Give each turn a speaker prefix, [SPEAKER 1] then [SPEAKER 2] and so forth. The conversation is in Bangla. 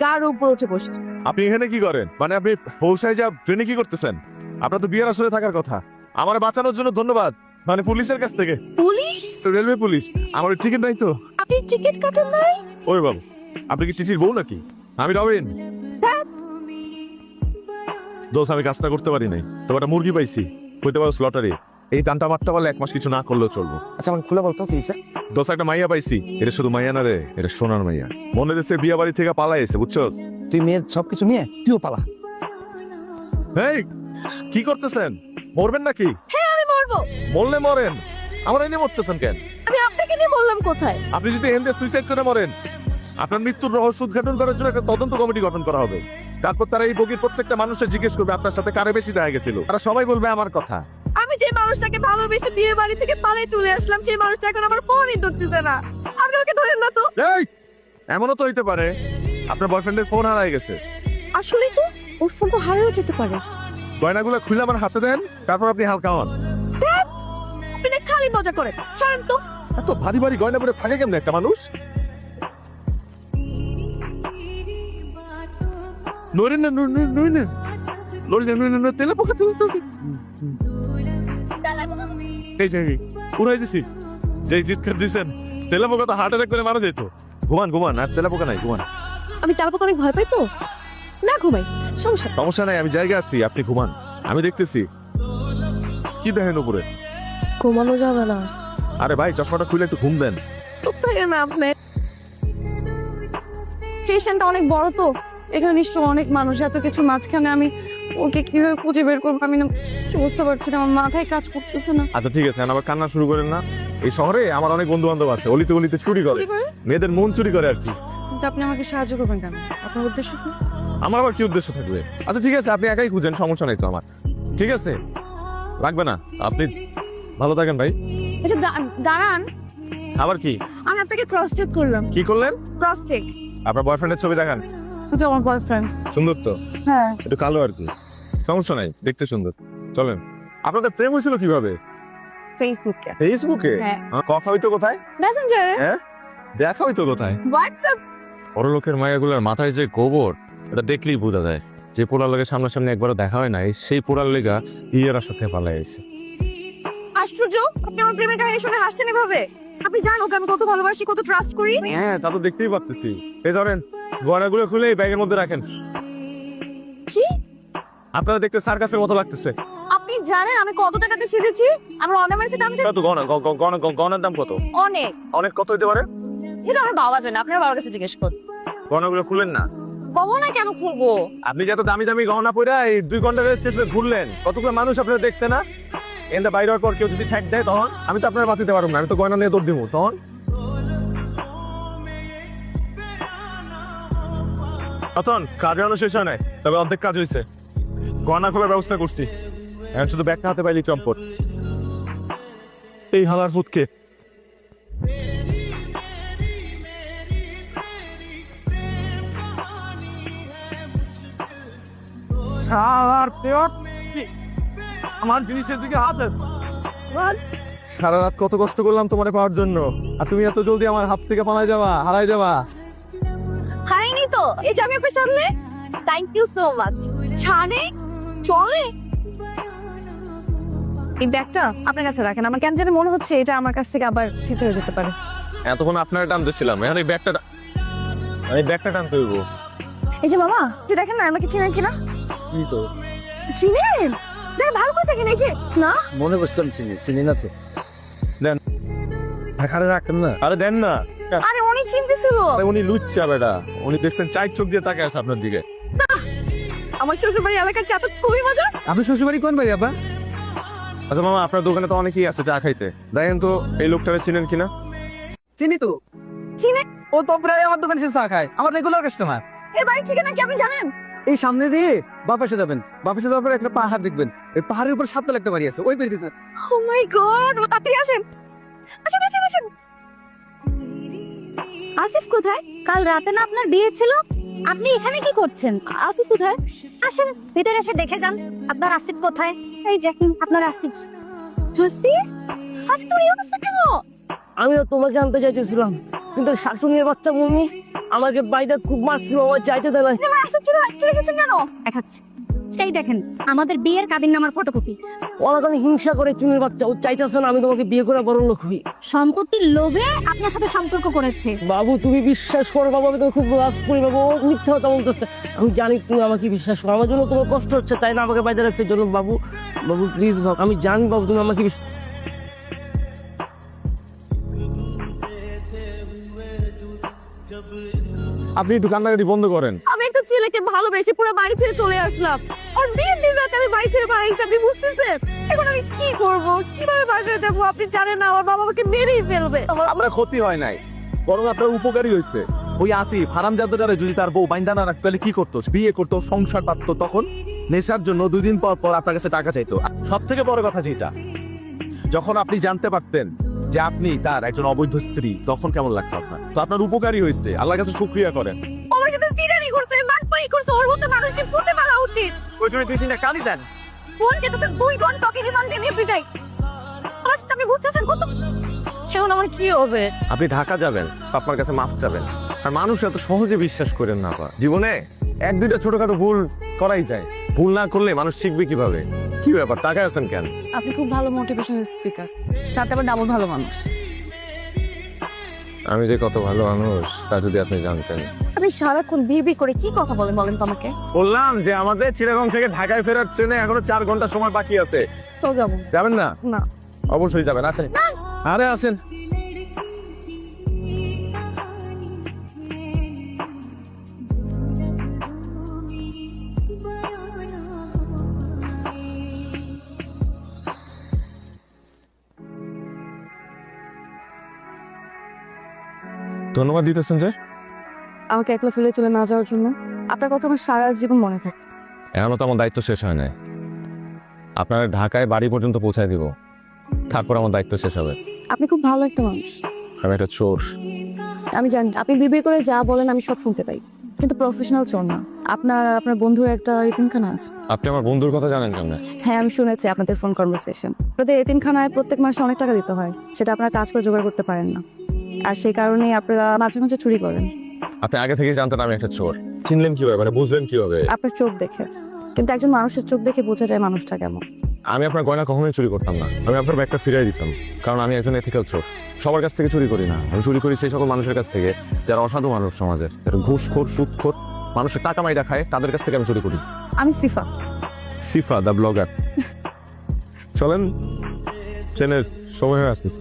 [SPEAKER 1] কার উপর উঠে বসে?
[SPEAKER 2] আপনি এখানে কি করেন? মানে আপনি পৌঁছায় যা ট্রেনে কি করতেছেন? আপনার তো বিয়ের আসরে থাকার কথা। আমার বাঁচানোর জন্য ধন্যবাদ, মানে পুলিশের কাছ থেকে।
[SPEAKER 1] পুলিশ?
[SPEAKER 2] Railway police. আমার টিকিট নাই তো।
[SPEAKER 1] আপনি টিকিট কাটেন নাই?
[SPEAKER 2] ওই বাবু, আপনি কি টিটির বউ নাকি? আমি রবিন। দোষ, আমি কাজটা করতে পারি নাই, তো একটা মুরগি পাইছি, হইতে পারো স্লটারি। এই টানটা মারতে পারলে 1 মাস কিছু না করলেও চলবো।
[SPEAKER 3] আচ্ছা আমাকে খুলে বলতো কি স্যার?
[SPEAKER 2] দোষ, একটা মাইয়া পাইছি। এটা শুধু মাইয়া না রে, এটা সোনার মাইয়া। মনে হচ্ছে বিয়া বাড়ি থেকে পালাই এসে, বুঝছস?
[SPEAKER 3] তুই মেয়ের সবকিছু নিয়ে তুইও পালা।
[SPEAKER 2] এই কি করতেছেন? মরবেন নাকি?
[SPEAKER 1] হ্যাঁ আমি মরবো।
[SPEAKER 2] মরলে মরেন, আমার এনে মরতেছেন কেন?
[SPEAKER 1] আমি আপনাকে নিয়ে বললাম কোথায়?
[SPEAKER 2] আপনি যদি এন্ডে সুইসাইড করে মরেন, আপনার মৃত্যুর রহস্য উদ্ঘাটন করার জন্য একটা তদন্ত কমিটি গঠন করা হবে। তারপর তারা এই বগির প্রত্যেকটা মানুষের জিজ্ঞেস করবে আপনার সাথে কারে বেশি দেখা গেছিল। তারা সবাই বলবে আমার কথা।
[SPEAKER 1] আমি যে মানুষটাকে ভালোবেসে বিয়ে বাড়ি থেকে পালিয়ে চলে আসলাম, সেই মানুষটা এখন আমার ফোনই ধরতেছে না। আপনি ওকে ধরেন না তো।
[SPEAKER 2] এই এমনও তো হইতে পারে আপনার বয়ফ্রেন্ডের ফোন হারায় গেছে।
[SPEAKER 1] আসলেই তো ওর ফোন তো হারিয়েও যেতে পারে।
[SPEAKER 2] গয়নাগুলো খুলে আমার হাতে দেন, তারপর আপনি হালকা হন।
[SPEAKER 1] আপনি না খালি মজা করেন, সরেন তো।
[SPEAKER 2] এত ভারী ভারী গয়না পরে থাকে কেমন একটা মানুষ? নড়েন না, নড়েন না, নড়েন না, তেলে পোকা তুলতেছে। এই যে পুরাই দিছি, যেই চিৎকার দিছেন, তেলে পোকা তো হার্ট অ্যাটাক করে মারা যেত। ঘুমান ঘুমান, আর তেলে পোকা নাই, ঘুমান।
[SPEAKER 1] আমি তারপর অনেক ভয় পাই তো, না ঘুমাই, সমস্যা নেই।
[SPEAKER 2] সমস্যা নাই, আমি জায়গা আছি, আপনি ঘুমান, আমি দেখতেছি। কি দেখেন উপরে?
[SPEAKER 1] ঘুমানো যাবে না।
[SPEAKER 2] আরে ভাই, চশমাটা খুলে একটু ঘুম দেন।
[SPEAKER 1] চুপ থাকেন না আপনি। স্টেশনটা অনেক বড় তো, এখানে নিশ্চয় অনেক মানুষ, এত কিছু মাঝখানে আমি ওকে কিভাবে খুঁজে বের করবো আমি না কিছু বুঝতে পারছি না, আমার মাথায় কাজ করতেছে না।
[SPEAKER 2] আচ্ছা ঠিক আছে, আবার কান্না শুরু করেন না। এই শহরে আমার অনেক বন্ধু বান্ধব আছে, অলিতে গলিতে চুরি করে,
[SPEAKER 1] চুরি করে?
[SPEAKER 2] মেয়েদের মন চুরি করে আর কি।
[SPEAKER 1] কিন্তু আপনি আমাকে সাহায্য করবেন কেন? আপনার উদ্দেশ্য কি?
[SPEAKER 2] আমার আবার কি উদ্দেশ্য থাকবে? আচ্ছা ঠিক আছে, আপনি একাই খুঁজেন, সমস্যা নাই তো আমার। ঠিক আছে, লাগবে না, আপনি ভালো থাকেন ভাই।
[SPEAKER 1] আচ্ছা দাঁড়ান,
[SPEAKER 2] আবার কি?
[SPEAKER 1] আমি আপনাকে ক্রস চেক করলাম।
[SPEAKER 2] কি করলেন?
[SPEAKER 1] Cross check.
[SPEAKER 2] আপনার বয়ফ্রেন্ডের ছবি দেখান।
[SPEAKER 1] এটা আমার বয়ফ্রেন্ড।
[SPEAKER 2] সুন্দর তো?
[SPEAKER 1] হ্যাঁ।
[SPEAKER 2] একটু কালো আর কি, সমস্যা নাই, দেখতে সুন্দর। চলেন। আপনাদের প্রেম হয়েছিল কিভাবে?
[SPEAKER 1] ফেসবুকে।
[SPEAKER 2] ফেসবুকে?
[SPEAKER 1] হ্যাঁ।
[SPEAKER 2] কথা হইতো কোথায়?
[SPEAKER 1] মেসেঞ্জারে।
[SPEAKER 2] হ্যাঁ, দেখা হইতো কোথায়?
[SPEAKER 1] হোয়াটসঅ্যাপ।
[SPEAKER 2] বড় লোকের মায়াগুলোর মাথায় যে গোবর, এটা দেখলেই বোঝা যায়। যে পোড়ার লোকের সামনাসামনি একবারও দেখা হয় নাই, সেই পোড়ার লেগা ইয়ের সাথে পালাই এসে।
[SPEAKER 1] আশ্চর্য, আপনি আমার প্রেমের কাহিনী শুনে হাসছেন এভাবে? আপনি জানেন ওকে আমি কত ভালোবাসি, কত ট্রাস্ট করি।
[SPEAKER 2] হ্যাঁ, তা তো দেখতেই পারতেছি। এই ধরেন, গয়নাগুলো খুলে এই ব্যাগের মধ্যে রাখেন।
[SPEAKER 1] কি?
[SPEAKER 2] আপনারা দেখতে সার্কাসের মতো লাগতেছে।
[SPEAKER 1] আপনি জানেন আমি কত টাকাতে শিখেছি? আমার অর্নামেন্টসের দাম
[SPEAKER 2] কত গয়নার দাম কত?
[SPEAKER 1] অনেক।
[SPEAKER 2] অনেক কত হতে পারে?
[SPEAKER 1] এটা আমার বাবা জানে, আপনার বাবার কাছে জিজ্ঞেস করুন।
[SPEAKER 2] গয়নাগুলো খুলেন না।
[SPEAKER 1] কমো না কেন খুলবো?
[SPEAKER 2] আপনি যত দামি দামি গহনা পরে এই 2 ঘন্টা রেল স্টেশনে ঘুরলেন, কতগুলো মানুষ আপনারা দেখছে না? এন্ড বাইরে হওয়ার পর কেউ যদি ঠ্যাক দেয়, তখন আমি তো আপনার বাঁচাতে পারবো না, আমি তো গয়না নিয়ে দৌড় দিব তখন। তখন কাজ এখনো শেষ হয় নাই, তবে অর্ধেক কাজ হয়েছে। গয়না খোলার ব্যবস্থা করছি, এখন শুধু ব্যাগটা হাতে পাইলি চম্পট। এই হালার ফুটকে আমার জিনিসের দিকে হাত আছে। সারা রাত কত কষ্ট করলাম তোমারে পাওয়ার জন্য, আর তুমি এত জলদি আমার হাত থেকে পালাই যাবা, হারাই যাবা।
[SPEAKER 1] হারিনি তো, এই যে আমি আপনার সামনে। Thank you so much. ছাড়ে চলে। এই ব্যাগটা আপনার কাছে রাখেন, আমার কেন জানি মনে হচ্ছে এটা আমার কাছ থেকে আবার ছিনতে হয়ে যেতে পারে।
[SPEAKER 2] এতক্ষণ আপনার টানতেছিলাম, এখন এই ব্যাগটা টানতে হইব।
[SPEAKER 1] এই যে মামা, যে দেখেন না আমাকে চিনেন কিনা?
[SPEAKER 3] কি তো
[SPEAKER 1] চিনেন? দেখ ভালো করে দেখেন, এই যে না
[SPEAKER 3] মনে করছিলাম চিনি না তো।
[SPEAKER 2] দেন।
[SPEAKER 3] এখানে রাখেন না।
[SPEAKER 2] আরে দেন না।
[SPEAKER 1] আরে অনেক চিনতেছিল।
[SPEAKER 2] আরে উনি লুচ্ছা বেটা, উনি দেখছেন 4 চোখ দিয়ে তাকায় আছে আপনার দিকে।
[SPEAKER 1] আমার শ্বশুরবাড়ি এলাকার চা তো খুবই মজা।
[SPEAKER 3] আপনি শ্বশুরবাড়ি কোন বাড়ি আপা?
[SPEAKER 2] আচ্ছা মামা, আপনার দোকানে তো অনেকেই আছে চা খাইতে, দেখেন তো এই লোকটারে চিনেন কিনা?
[SPEAKER 3] চিনি তো।
[SPEAKER 1] চিনে?
[SPEAKER 3] ও তো প্রায় আমার দোকানে এসে চা খায়, আমার রেগুলার কাস্টমার।
[SPEAKER 1] এর বাড়ি ঠিকানা কি আপনি জানেন?
[SPEAKER 3] এই সামনে দিয়ে বাপাসে যাবেন, বাপাসে যাওয়ার পর একটা পাহাড় দেখবেন, এই পাহাড়ের উপর 7 তলা একটা বাড়ি আছে, ওই বাড়িতে।
[SPEAKER 1] ও মাই গড, তাড়াতাড়ি আসেন। আসেন আসেন আসেন। আসিফ কোথায়? কাল রাতে না আপনার বিয়ে ছিল, আপনি এখানে কি করছেন? আসিফ কোথায়? আসেন ভিতরে এসে দেখে যান আপনার আসিফ কোথায়। এই দেখুন আপনার আসিফ। হাসি আজকে তোর এই অবস্থা কেন?
[SPEAKER 4] আমিও তোমাকে আনতে চাইতেছিলাম, কিন্তু শাশুড়ির বাচ্চা মম্মি আমাকে বাইদা খুব মারছি বাবা, চাইতে দেয় না।
[SPEAKER 1] আসিফ কি আটকে রেখেছেন কেন? দেখাচ্ছি। সেই দেখেন আমাদের বিয়ের কাবিননামার ফটোকপি।
[SPEAKER 4] ওরা হিংসা করে চুনের বাচ্চা, ও চাইতেছে না আমি তোমাকে বিয়ে করে বড় লোক হই।
[SPEAKER 1] সম্পত্তির লোভে আপনার সাথে সম্পর্ক করেছে।
[SPEAKER 4] বাবু তুমি বিশ্বাস করো বাবু, আমি তোমাকে খুব লাভ করি বাবু, ও মিথ্যা কথা বলতেছে। আমি জানি তুমি আমাকে বিশ্বাস করো, আমার জন্য তোমার কষ্ট হচ্ছে তাই না আমাকে বাইরে রাখছে জন্য। বাবু বাবু প্লিজ বাবু, আমি জানি বাবু তুমি আমাকে
[SPEAKER 2] আপনি একটু কান্নাকাটি বন্ধ করেন।
[SPEAKER 1] আমি একটা ছেলেকে ভালোবেসে পুরো বাড়ি ছেড়ে চলে আসলাম। আর বিয়ের দিন রাতে আমি বাড়ি ছেড়ে পালাইছি, আপনি বুঝতেছেন? এখন আমি কি করব, কিভাবে বাসায় যাবো? আপনি জানেন না আমার বাবা আমাকে মেরেই ফেলবে।
[SPEAKER 2] আপনার ক্ষতি হয় নাই, বরং আপনার উপকারী হয়েছে। ওই আসিফ হারামজাদারে যদি তার বউ বাইন্দা না রাখতো তাহলে কি করতো? বিয়ে করতো, সংসার পাততো, তখন নেশার জন্য 2 দিন পর পর আপনার কাছে টাকা চাইতো। সব থেকে বড় কথা যেটা, যখন আপনি জানতে পারতেন যে আপনি তার একজন অবৈধ স্ত্রী, তখন কেমন লাগতো আপনার? তো আপনার উপকারী হয়েছে, আল্লাহর কাছে শুকরিয়া করেন।
[SPEAKER 1] আমার সাথে চিটারি করছে, বাটপারি করছে, ওর মতো মানুষকে পুঁতে ফেলা উচিত।
[SPEAKER 4] ওই জন্য 2-3টা কালি দেন।
[SPEAKER 1] ফোন চেতেছেন 2 ঘন্টা কি রিমান্ডে নিয়ে পিটাই। আমার সাথে আপনি বুঝতেছেন কত? এখন আমার কি হবে?
[SPEAKER 2] আপনি ঢাকা যাবেন, আপনার কাছে মাফ চাবেন। আর মানুষ এত সহজে বিশ্বাস করেন না। জীবনে 1-2টা ছোটখাটো ভুল করাই যায়, ভুল না করলে মানুষ শিখবে কিভাবে? কি ব্যাপার, তাকায় আছেন কেন?
[SPEAKER 1] আপনি খুব ভালো মোটিভেশনাল স্পিকার, সাথে আবার ডাবল ভালো মানুষ।
[SPEAKER 2] আমি যে কত ভালো মানুষ তা যদি আপনি জানতেন।
[SPEAKER 1] আপনি সারাক্ষণ বিয়ে করে কি কথা বলেন বলেন তো আমাকে?
[SPEAKER 2] বললাম যে আমাদের চিটাগং থেকে ঢাকায় ফেরার ট্রেনে এখনো 4 ঘন্টা সময় বাকি আছে।
[SPEAKER 1] তো যাবো
[SPEAKER 2] যাবেন না?
[SPEAKER 1] না।
[SPEAKER 2] অবশ্যই যাবেন, আসেন। আরে আসেন। ধন্যবাদ দিতেছেন যে
[SPEAKER 1] আমাকে একলা ফেলে চলে না যাওয়ার জন্য। আপনার কথা আমার সারা জীবন মনে থাকে।
[SPEAKER 2] এখনো তো আমার দায়িত্ব শেষ হয় নাই। আপনারা ঢাকায় বাড়ি পর্যন্ত পৌঁছায় দিব, তারপর আমার দায়িত্ব শেষ হবে।
[SPEAKER 1] আপনি খুব ভালো একটা মানুষ।
[SPEAKER 2] আমি একটা চোর।
[SPEAKER 1] আমি জানি আপনি বিয়ে করে যা বলেন আমি সব শুনতে পাই, কিন্তু প্রফেশনাল চোর না। আপনার বন্ধুর একটা এতিমখানা আছে।
[SPEAKER 2] আপনি আমার বন্ধুর কথা জানেন কেন?
[SPEAKER 1] হ্যাঁ, আমি শুনেছি আপনাদের ফোন কনভারসেশন। আপনাদের এতিমখানায় প্রত্যেক মাসে অনেক টাকা দিতে হয়, সেটা আপনারা কাজ করে জোগাড় করতে পারেন না, আর সেই কারণেই আপনারা মাঝে মাঝে চুরি করেন।
[SPEAKER 2] আপনি আগে থেকে জানতেন আমি একটা চোর? চিনলেন কিভাবে, মানে বুঝলেন কিভাবে?
[SPEAKER 1] আপনার চোখ দেখে। কিন্তু একজন মানুষের চোখ দেখে বোঝা যায় মানুষটা কেমন।
[SPEAKER 2] আমি আপনার গয়না কখনোই চুরি করতাম না, আমি আপনার ব্যাগটা ফিরিয়ে দিতাম, কারণ আমি একজন এথিক্যাল চোর। সবার কাছ থেকে চুরি করি না, আমি চুরি করি সেই সকল মানুষের কাছ থেকে যারা অসাধু মানুষ, সমাজের ঘুষখোর, সুদখোর, মানুষের টাকা মাইরা খায়, তাদের কাছ থেকে আমি চুরি করি।
[SPEAKER 1] আমি সিফা।
[SPEAKER 2] সিফা দ্য ব্লগার। চলেন, ট্রেনের সময় হয়ে আসতেছে।